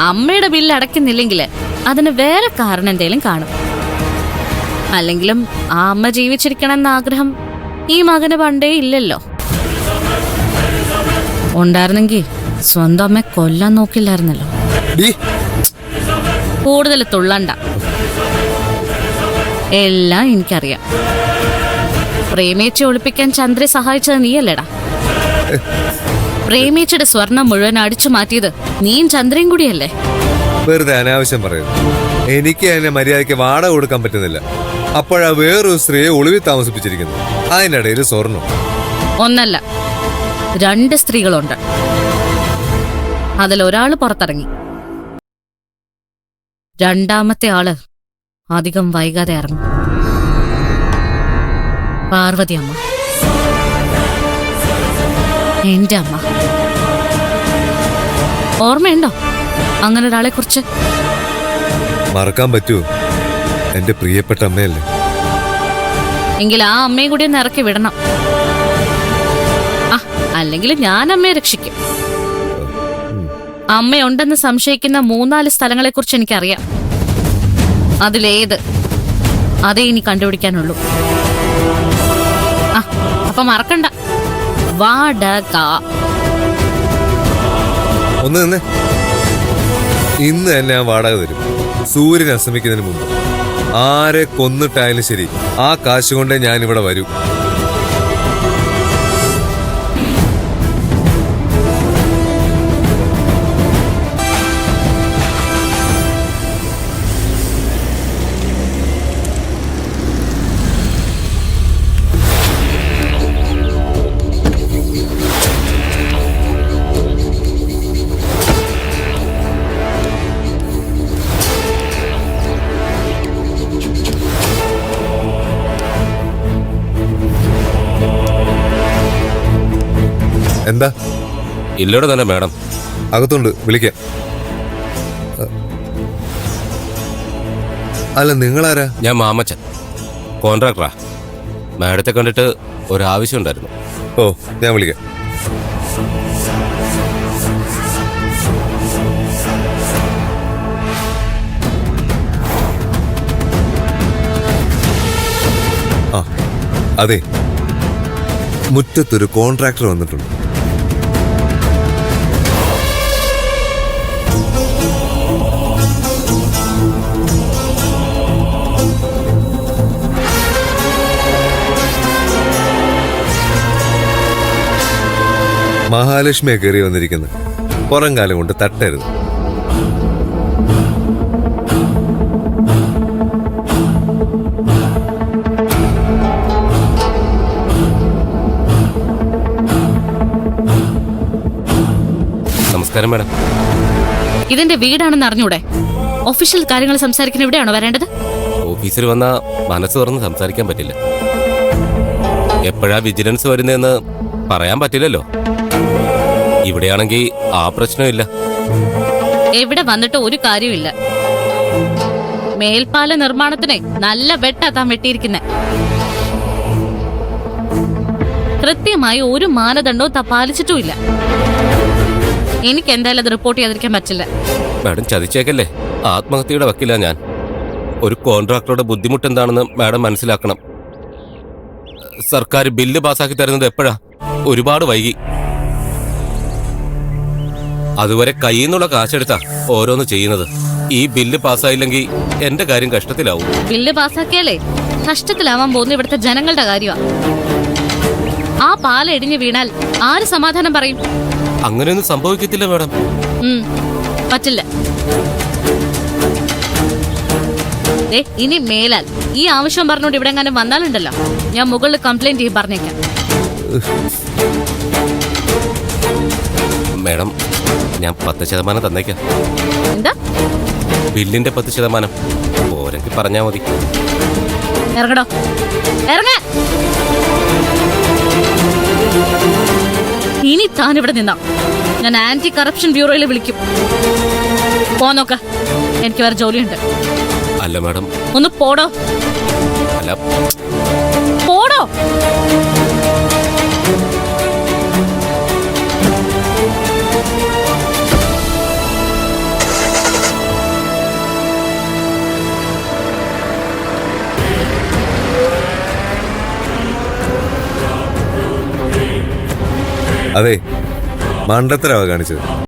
അമ്മയുടെ ബില്ല് അടയ്ക്കുന്നില്ലെങ്കിൽ അതിന് വേറെ കാരണം എന്തേലും കാണും. അല്ലെങ്കിലും ആ അമ്മ ജീവിച്ചിരിക്കണമെന്ന ആഗ്രഹം ഈ മകന് പണ്ടേ ഇല്ലല്ലോ. ഉണ്ടായിരുന്നെങ്കിൽ സ്വന്തം അമ്മ കൊല്ലാൻ നോക്കില്ലായിരുന്നല്ലോ. കൂടുതൽ തുള്ളണ്ട, എല്ലാം എനിക്കറിയാം. പ്രേമേച്ചി ഒളിപ്പിക്കാൻ ചന്ദ്രയെ സഹായിച്ചത് നീയല്ലേടാ. പ്രേമേച്ചിയുടെ സ്വർണം മുഴുവൻ അടിച്ചു മാറ്റിയത് നീയും ചന്ദ്രയും കൂടിയല്ലേ. വെറുതെ അനാവശ്യം പറയുന്നു. എനിക്ക് അതിനെ മര്യാദയ്ക്ക് വാടക കൊടുക്കാൻ പറ്റുന്നില്ല. അപ്പോഴാ വേറൊരു സ്ത്രീയെ ഒളിവിൽ താമസിപ്പിച്ചിരിക്കുന്നു. അതിനിടയിൽ സ്വർണം. ഒന്നല്ല, 2 സ്ത്രീകളുണ്ട്. അതിലൊരാള് പുറത്തിറങ്ങി. രണ്ടാമത്തെ ആള് അധികം വൈകാതെ ഇറങ്ങും. പാർവതി അമ്മ, എന്റെ അമ്മ. ഓർമ്മയുണ്ടോ അങ്ങനെ ഒരാളെ കുറിച്ച്? മറക്കാൻ പറ്റുമോ? എന്റെ പ്രിയപ്പെട്ട അമ്മയല്ലേ. എങ്കിൽ ആ അമ്മയും കൂടി ഒന്ന് ഇറക്കി വിടണം. അല്ലെങ്കിൽ ഞാൻ അമ്മയെ രക്ഷിക്കും. അമ്മയുണ്ടെന്ന് സംശയിക്കുന്ന 3-4 സ്ഥലങ്ങളെ കുറിച്ച് എനിക്കറിയാം. അതിലേത് അതേ ഇനി കണ്ടുപിടിക്കാനുള്ളൂ. അപ്പൊ മറക്കണ്ട, വാടക. ഒന്ന് തന്നെ ഇന്ന് തന്നെ ഞാൻ വാടക തരും. സൂര്യൻ അസ്തമിക്കുന്നതിന് മുമ്പ് ആരെ കൊന്നിട്ടായാലും ശരി, ആ കാശ് കൊണ്ടേ ഞാൻ ഇവിടെ വരൂ. എന്താ? ഇല്ലോടെ തന്നെ മാഡം. അകത്തുണ്ട്, വിളിക്കാം. അല്ല, നിങ്ങളാരാ? ഞാൻ മാമച്ചൻ, കോൺട്രാക്ടറാ. മാഡത്തെ കണ്ടിട്ട് ഒരാവശ്യം ഉണ്ടായിരുന്നു. ഓ, ഞാൻ വിളിക്കാം. ആ, അതെ, മുറ്റത്തൊരു കോൺട്രാക്ടർ വന്നിട്ടുണ്ട്. മഹാലക്ഷ്മിയെ കയറി വന്നിരിക്കുന്നത്. പുറം കാലം കൊണ്ട് തട്ടരുത്. നമസ്കാരം മാഡം. ഇതിന്റെ വീടാണെന്ന് അറിഞ്ഞൂടെ? ഒഫീഷ്യൽ കാര്യങ്ങൾ സംസാരിക്കാൻ എവിടെയാണോ വരേണ്ടത്? ഓഫീസിൽ വന്നാ മനസ്സ് തുറന്ന് സംസാരിക്കാൻ പറ്റില്ല. എപ്പോഴാ വിജിലൻസ് വരുന്നതെന്ന് പറയാൻ പറ്റില്ലല്ലോ. ഇവിടെയാണെങ്കിൽ ആ പ്രശ്നമില്ല. എവിടെ വന്നിട്ട് ഒരു കാര്യമില്ല. മേൽപ്പാല നിർമ്മാണത്തിന് നല്ല വെട്ടാ താൻ വെട്ടിയിരിക്കുന്നെ. കൃത്യമായി ഒരു മാനദണ്ഡവും താൻ പാലിച്ചിട്ടുമില്ല. എനിക്ക് എന്തായാലും അത് റിപ്പോർട്ട് ചെയ്യാതിരിക്കാൻ പറ്റില്ല. മാഡം ചതിച്ചേക്കല്ലേ. ആത്മഹത്യയുടെ വക്കില്ല ഞാൻ. ഒരു കോൺട്രാക്ടറുടെ ബുദ്ധിമുട്ട് എന്താണെന്ന് മാഡം മനസ്സിലാക്കണം. സർക്കാർ ബില്ല് പാസ്സാക്കി തരുന്നത് എപ്പോഴാ? ഒരുപാട് വൈകി. അതുവരെ കയ്യിൽ നിന്നുള്ള കാശെടുത്താ ഓരോന്ന് ചെയ്യുന്നത്. ഈ ബില്ല് പാസ്സായില്ലെങ്കിൽ എന്റെ കാര്യം കഷ്ടത്തിലാവും. ബില്ല് പാസ്സാക്കിയാലേ കഷ്ടത്തിലാവാൻ പോകുന്ന ഇവിടുത്തെ ജനങ്ങളുടെ കാര്യമാണ്. ആ പാല ഇടിഞ്ഞു വീണാൽ ആര് സമാധാനം പറയും? അങ്ങനെയൊന്നും സംഭവിക്കത്തില്ല മാഡം. പറ്റില്ല. ഇനി മേലാൽ ഈ ആവശ്യം പറഞ്ഞോണ്ട് ഇവിടെ എങ്ങാനും വന്നാലുണ്ടല്ലോ, ഞാൻ മുകളിൽ കംപ്ലൈന്റ് ചെയ്യും പറഞ്ഞേക്കാം. മാഡം, ഞാൻ 10% തന്നേക്കാം. എന്താ? ബില്ലിന്റെ 10%. ഓരെങ്കിൽ പറഞ്ഞാ മതി. ഇറങ്ങടോ, ഇറങ്ങ. ഇനി താൻ ഇവിടെ നിന്നാ ഞാൻ ആന്റി കറപ്ഷൻ ബ്യൂറോയിൽ വിളിക്കും. പോന്നോക്ക, എനിക്ക് വേറെ ജോലിയുണ്ട്. അല്ല മാഡം. ഒന്ന് പോടോ. അല്ല, പോടോ. അതെ, മണ്ടത്തരവാ കാണിച്ചത്.